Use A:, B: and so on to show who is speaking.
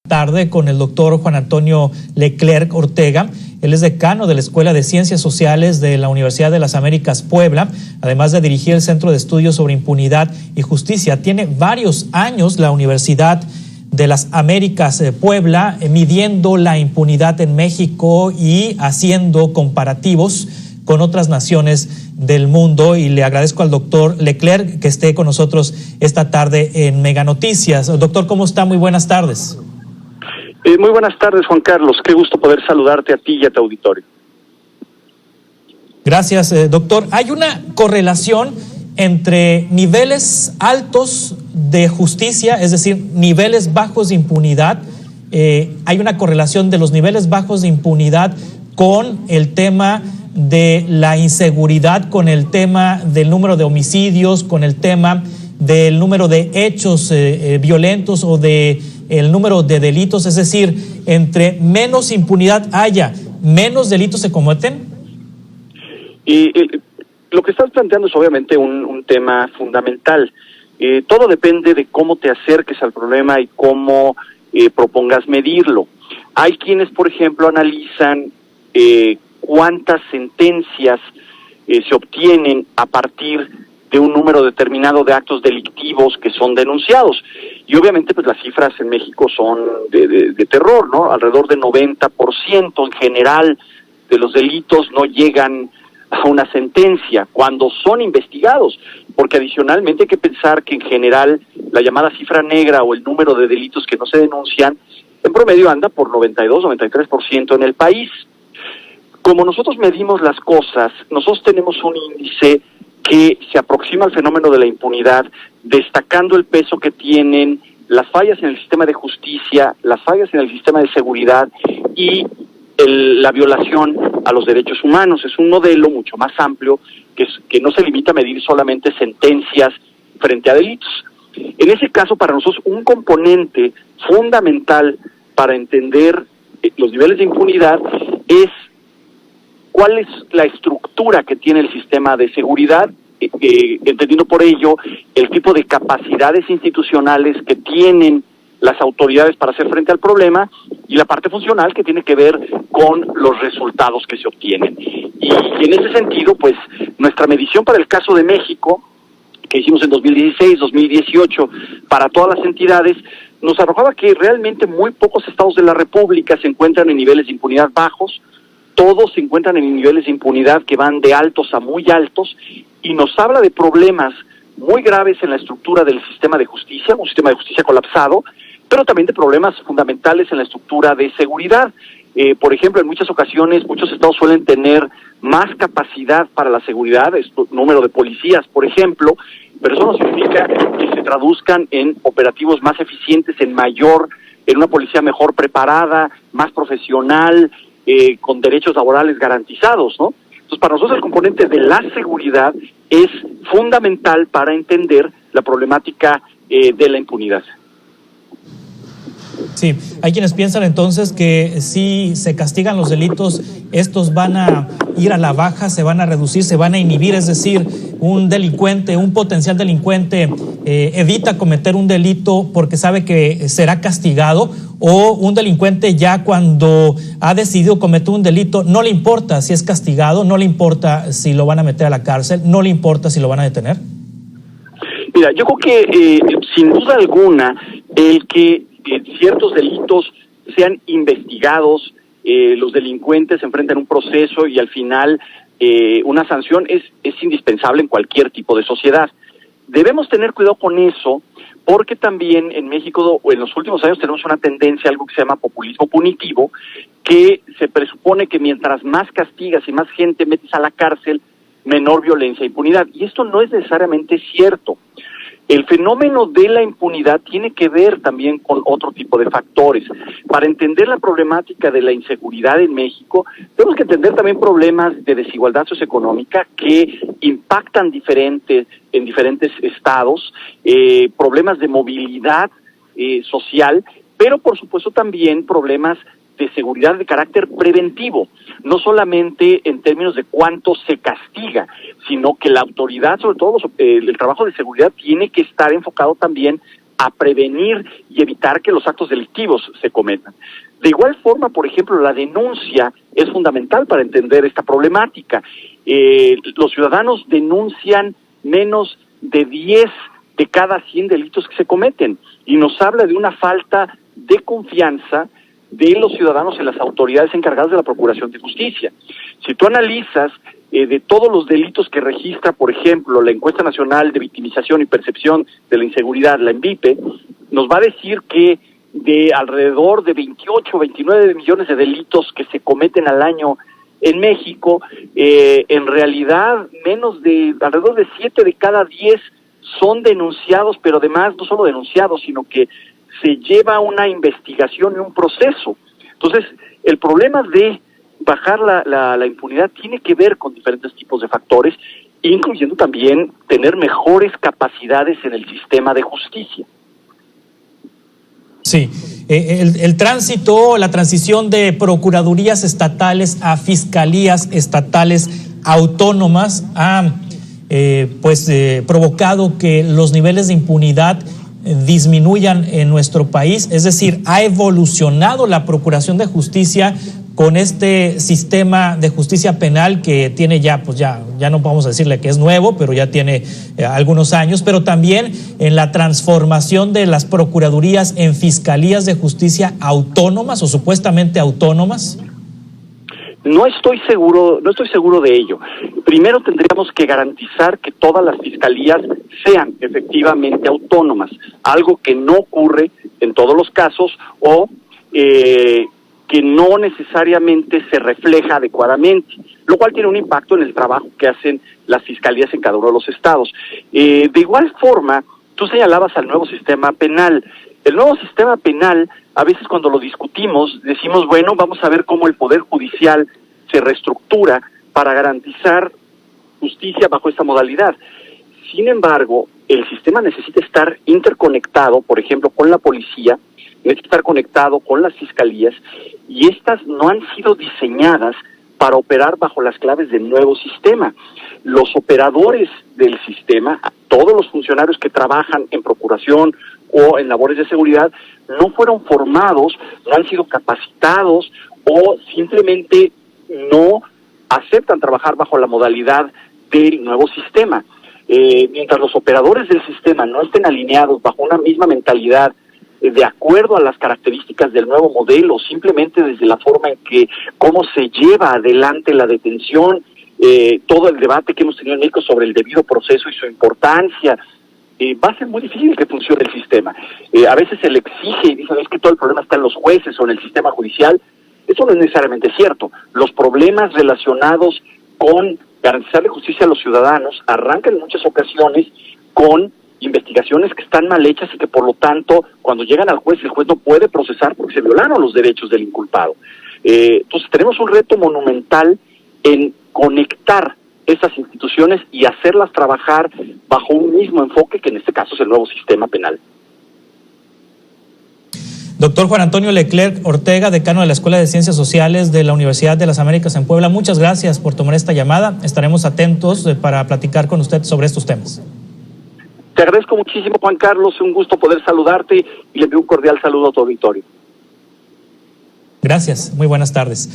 A: Tarde con el doctor Juan Antonio Leclerc Ortega. Él es decano de la Escuela de Ciencias Sociales de la Universidad de las Américas Puebla, además de dirigir el Centro de Estudios sobre Impunidad y Justicia. Tiene varios años la Universidad de las Américas Puebla midiendo la impunidad en México y haciendo comparativos con otras naciones del mundo, y le agradezco al doctor Leclerc que esté con nosotros esta tarde en Mega Noticias. Doctor, ¿cómo está? Muy buenas tardes.
B: Muy buenas tardes, Juan Carlos. Qué gusto poder saludarte a ti y a tu auditorio.
A: Gracias, doctor. Hay una correlación entre niveles altos de justicia, es decir, niveles bajos de impunidad. Hay una correlación de los niveles bajos de impunidad con el tema de la inseguridad, con el tema del número de homicidios, con el tema del número de hechos violentos o de el número de delitos. Es decir, entre menos impunidad haya, menos delitos se cometen.
B: Y lo que estás planteando es obviamente un tema fundamental. Todo depende de cómo te acerques al problema y cómo propongas medirlo. Hay quienes, por ejemplo, analizan cuántas sentencias se obtienen a partir de un número determinado de actos delictivos que son denunciados. Y obviamente pues las cifras en México son de terror, ¿no? Alrededor del 90% en general de los delitos no llegan a una sentencia cuando son investigados, porque adicionalmente hay que pensar que en general la llamada cifra negra o el número de delitos que no se denuncian en promedio anda por 92-93% en el país. Como nosotros medimos las cosas, nosotros tenemos un índice que se aproxima al fenómeno de la impunidad, destacando el peso que tienen las fallas en el sistema de justicia, las fallas en el sistema de seguridad y la violación a los derechos humanos. Es un modelo mucho más amplio que no se limita a medir solamente sentencias frente a delitos. En ese caso, para nosotros, un componente fundamental para entender los niveles de impunidad es cuál es la estructura que tiene el sistema de seguridad, entendiendo por ello el tipo de capacidades institucionales que tienen las autoridades para hacer frente al problema, y la parte funcional que tiene que ver con los resultados que se obtienen. Y en ese sentido, pues, nuestra medición para el caso de México, que hicimos en 2016, 2018, para todas las entidades, nos arrojaba que realmente muy pocos estados de la República se encuentran en niveles de impunidad bajos. Todos se encuentran en niveles de impunidad que van de altos a muy altos, y nos habla de problemas muy graves en la estructura del sistema de justicia, un sistema de justicia colapsado, pero también de problemas fundamentales en la estructura de seguridad. Por ejemplo, en muchas ocasiones, muchos estados suelen tener más capacidad para la seguridad, número de policías, por ejemplo, pero eso no significa que se traduzcan en operativos más eficientes, en una policía mejor preparada, más profesional, con derechos laborales garantizados, ¿no? Entonces, para nosotros el componente de la seguridad es fundamental para entender la problemática de la impunidad.
A: Sí, hay quienes piensan entonces que si se castigan los delitos, estos van a ir a la baja, se van a reducir, se van a inhibir, es decir, un delincuente, un potencial delincuente evita cometer un delito porque sabe que será castigado, o un delincuente ya cuando ha decidido cometer un delito no le importa si es castigado, no le importa si lo van a meter a la cárcel, no le importa si lo van a detener.
B: Mira, yo creo que sin duda alguna el que ciertos delitos sean investigados, los delincuentes se enfrentan a un proceso y al final una sanción es indispensable en cualquier tipo de sociedad. Debemos tener cuidado con eso, porque también en México en los últimos años tenemos una tendencia, algo que se llama populismo punitivo, que se presupone que mientras más castigas y más gente metes a la cárcel, menor violencia e impunidad. Y esto no es necesariamente cierto. El fenómeno de la impunidad tiene que ver también con otro tipo de factores. Para entender la problemática de la inseguridad en México, tenemos que entender también problemas de desigualdad socioeconómica que impactan en diferentes estados, problemas de movilidad social, pero por supuesto también problemas de seguridad de carácter preventivo, no solamente en términos de cuánto se castiga, sino que la autoridad, sobre todo el trabajo de seguridad, tiene que estar enfocado también a prevenir y evitar que los actos delictivos se cometan. De igual forma, por ejemplo, la denuncia es fundamental para entender esta problemática. Los ciudadanos denuncian menos de 10 de cada 100 delitos que se cometen, y nos habla de una falta de confianza de los ciudadanos en las autoridades encargadas de la Procuración de Justicia. Si tú analizas de todos los delitos que registra, por ejemplo, la Encuesta Nacional de Victimización y Percepción de la Inseguridad, la ENVIPE, nos va a decir que de alrededor de 28 o 29 millones de delitos que se cometen al año en México, en realidad alrededor de 7 de cada 10 son denunciados, pero además no solo denunciados, sino que se lleva una investigación y un proceso. Entonces, el problema de bajar la impunidad tiene que ver con diferentes tipos de factores, incluyendo también tener mejores capacidades en el sistema de justicia.
A: Sí, el tránsito, la transición de procuradurías estatales a fiscalías estatales autónomas ha provocado que los niveles de impunidad disminuyan en nuestro país. Es decir, ha evolucionado la Procuración de Justicia con este sistema de justicia penal que tiene ya no vamos a decirle que es nuevo, pero ya tiene algunos años, pero también en la transformación de las procuradurías en fiscalías de justicia autónomas o supuestamente autónomas.
B: No estoy seguro de ello. Primero tendríamos que garantizar que todas las fiscalías sean efectivamente autónomas, algo que no ocurre en todos los casos o que no necesariamente se refleja adecuadamente, lo cual tiene un impacto en el trabajo que hacen las fiscalías en cada uno de los estados. De igual forma, tú señalabas al nuevo sistema penal. El nuevo sistema penal, a veces cuando lo discutimos, decimos, bueno, vamos a ver cómo el Poder Judicial se reestructura para garantizar justicia bajo esta modalidad. Sin embargo, el sistema necesita estar interconectado, por ejemplo, con la policía, necesita estar conectado con las fiscalías, y estas no han sido diseñadas para operar bajo las claves del nuevo sistema. Los operadores del sistema, todos los funcionarios que trabajan en procuración o en labores de seguridad, no fueron formados, no han sido capacitados o simplemente no aceptan trabajar bajo la modalidad del nuevo sistema. Mientras los operadores del sistema no estén alineados bajo una misma mentalidad, de acuerdo a las características del nuevo modelo, simplemente desde la forma en que cómo se lleva adelante la detención, todo el debate que hemos tenido en México sobre el debido proceso y su importancia, va a ser muy difícil que funcione el sistema. A veces se le exige y dicen, es que todo el problema está en los jueces o en el sistema judicial. Eso no es necesariamente cierto. Los problemas relacionados con garantizarle justicia a los ciudadanos arrancan en muchas ocasiones con investigaciones que están mal hechas y que por lo tanto cuando llegan al juez, el juez no puede procesar porque se violaron los derechos del inculpado. Entonces tenemos un reto monumental en conectar esas instituciones y hacerlas trabajar bajo un mismo enfoque, que en este caso es el nuevo sistema penal.
A: Doctor Juan Antonio Leclerc Ortega, decano de la Escuela de Ciencias Sociales de la Universidad de las Américas en Puebla, muchas gracias por tomar esta llamada. Estaremos atentos para platicar con usted sobre estos temas.
B: Te agradezco muchísimo, Juan Carlos, un gusto poder saludarte y le envío un cordial saludo a tu auditorio.
A: Gracias, muy buenas tardes.